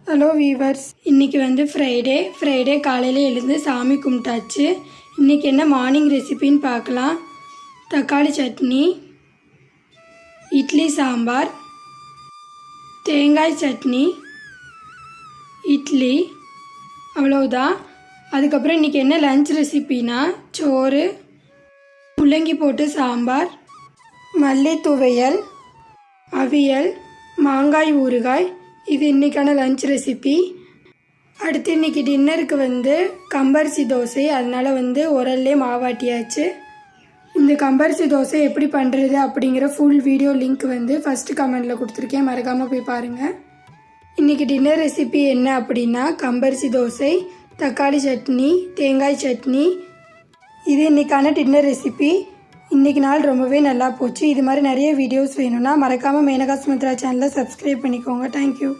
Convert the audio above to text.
Hello viewers, இன்றைக்கி வந்து Friday காலையில் எழுந்து சாமி கும்பிட்டாச்சு. இன்றைக்கி என்ன மார்னிங் ரெசிபின்னு பார்க்கலாம். தக்காளி சட்னி, இட்லி சாம்பார், தேங்காய் சட்னி, இட்லி, அவ்வளவுதான். அதுக்கப்புறம் இன்றைக்கி என்ன லஞ்ச் ரெசிபினா சோறு, முள்ளங்கி போட்டு சாம்பார், மல்லி துவையல், அவியல், மாங்காய் ஊறுகாய். இது இன்றைக்கான லஞ்ச் ரெசிபி. அடுத்து இன்றைக்கி டின்னருக்கு வந்து கம்பரிசி தோசை. அதனால் வந்து உரல்லே மாவாட்டியாச்சு. இந்த கம்பரிசி தோசை எப்படி பண்ணுறது அப்படிங்கிற ஃபுல் வீடியோ லிங்க் வந்து ஃபஸ்ட்டு கமெண்டில் கொடுத்துருக்கேன், மறக்காமல் போய் பாருங்கள். இன்றைக்கி டின்னர் ரெசிபி என்ன அப்படின்னா கம்பரிசி தோசை, தக்காளி சட்னி, தேங்காய் சட்னி. இது இன்றைக்கான டின்னர் ரெசிபி. இன்றைக்கி நாள் ரொம்பவே நல்லா போச்சு. இது மாதிரி நிறைய வீடியோஸ் வேணும்னா மறக்காமல் மேனகா சுமித்ரா சேனலை சப்ஸ்கிரைப் பண்ணிக்கோங்க. தேங்க்யூ.